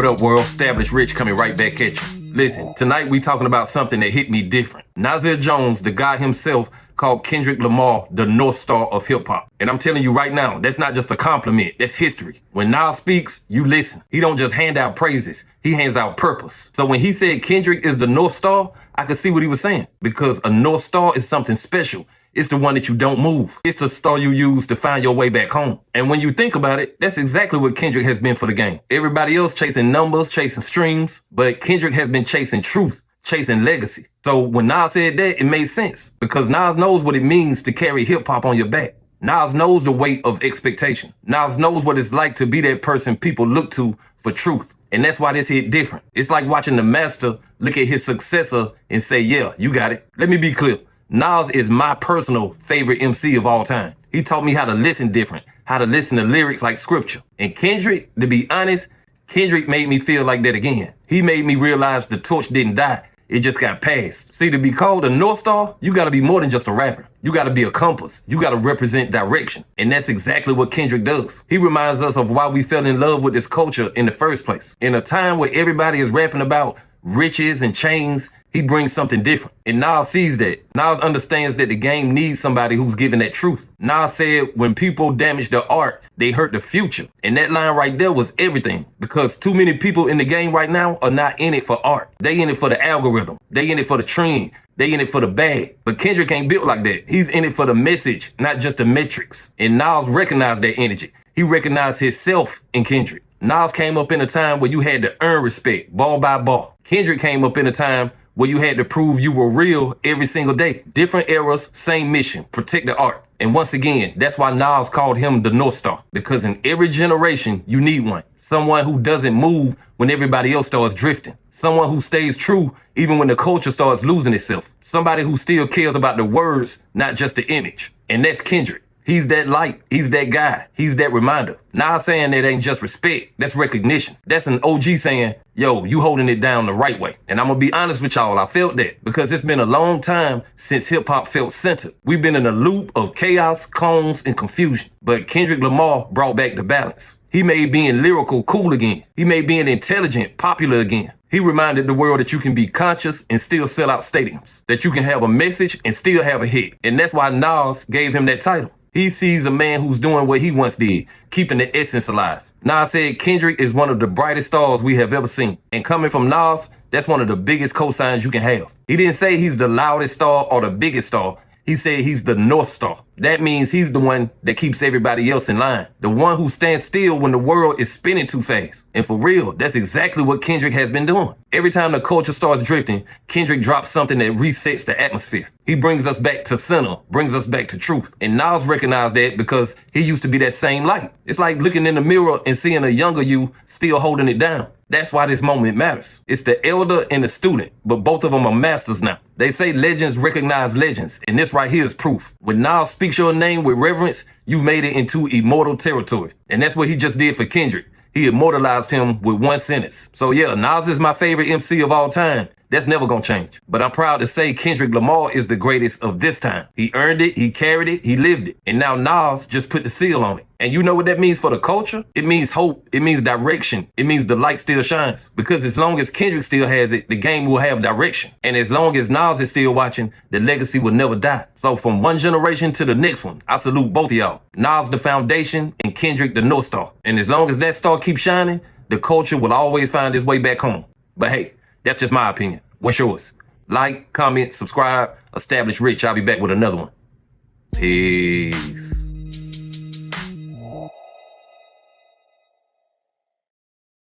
up, world? Established Rich coming right back at you. Listen, tonight we talking about something that hit me different. Nasir Jones, the guy himself, called Kendrick Lamar the North Star of hip hop. And I'm telling you right now, that's not just a compliment, that's history. When Nas speaks, you listen. He don't just hand out praises, he hands out purpose. So when he said Kendrick is the North Star, I could see what he was saying. Because a North Star is something special. It's the one that you don't move. It's the star you use to find your way back home. And when you think about it, that's exactly what Kendrick has been for the game. Everybody else chasing numbers, chasing streams, but Kendrick has been chasing truth, chasing legacy. So when Nas said that, it made sense because Nas knows what it means to carry hip hop on your back. Nas knows the weight of expectation. Nas knows what it's like to be that person people look to for truth. And that's why this hit different. It's like watching the master look at his successor and say, yeah, you got it. Let me be clear. Nas is my personal favorite MC of all time. He taught me how to listen different, how to listen to lyrics like scripture. And Kendrick, to be honest, Kendrick made me feel like that again. He made me realize the torch didn't die. It just got passed. See, to be called a North Star, you gotta be more than just a rapper. You gotta be a compass. You gotta represent direction. And that's exactly what Kendrick does. He reminds us of why we fell in love with this culture in the first place. In a time where everybody is rapping about riches and chains, he brings something different. And Nas sees that. Nas understands that the game needs somebody who's giving that truth. Nas said when people damage the art, they hurt the future. And that line right there was everything. Because too many people in the game right now are not in it for art. They in it for the algorithm. They in it for the trend. They in it for the bag. But Kendrick ain't built like that. He's in it for the message, not just the metrics. And Nas recognized that energy. He recognized himself in Kendrick. Nas came up in a time where you had to earn respect, ball by ball. Kendrick came up in a time where you had to prove you were real every single day. Different eras, same mission, protect the art. And once again, that's why Nas called him the North Star. Because in every generation, you need one. Someone who doesn't move when everybody else starts drifting. Someone who stays true even when the culture starts losing itself. Somebody who still cares about the words, not just the image. And that's Kendrick. He's that light. He's that guy. He's that reminder. Nas saying that ain't just respect. That's recognition. That's an OG saying, yo, you holding it down the right way. And I'm going to be honest with y'all. I felt that because it's been a long time since hip hop felt centered. We've been in a loop of chaos, cones, and confusion. But Kendrick Lamar brought back the balance. He made being lyrical cool again. He made being intelligent popular again. He reminded the world that you can be conscious and still sell out stadiums. That you can have a message and still have a hit. And that's why Nas gave him that title. He sees a man who's doing what he once did, keeping the essence alive. Nas said Kendrick is one of the brightest stars we have ever seen. And coming from Nas, that's one of the biggest cosigns you can have. He didn't say he's the loudest star or the biggest star. He said he's the North Star. That means he's the one that keeps everybody else in line. The one who stands still when the world is spinning too fast. And for real, that's exactly what Kendrick has been doing. Every time the culture starts drifting, Kendrick drops something that resets the atmosphere. He brings us back to center, brings us back to truth. And Nas recognized that because he used to be that same light. It's like looking in the mirror and seeing a younger you still holding it down. That's why this moment matters. It's the elder and the student, but both of them are masters now. They say legends recognize legends, and this right here is proof. When Nas speaks your name with reverence, you made it into immortal territory. And that's what he just did for Kendrick. He immortalized him with one sentence. So yeah, Nas is my favorite MC of all time. That's never gonna change. But I'm proud to say Kendrick Lamar is the greatest of this time. He earned it, he carried it, he lived it. And now Nas just put the seal on it. And you know what that means for the culture? It means hope. It means direction. It means the light still shines. Because as long as Kendrick still has it, the game will have direction. And as long as Nas is still watching, the legacy will never die. So from one generation to the next one, I salute both of y'all. Nas the foundation and Kendrick the North Star. And as long as that star keeps shining, the culture will always find its way back home. But hey, that's just my opinion. What's yours? Like, comment, subscribe, Establish Rich. I'll be back with another one. Peace.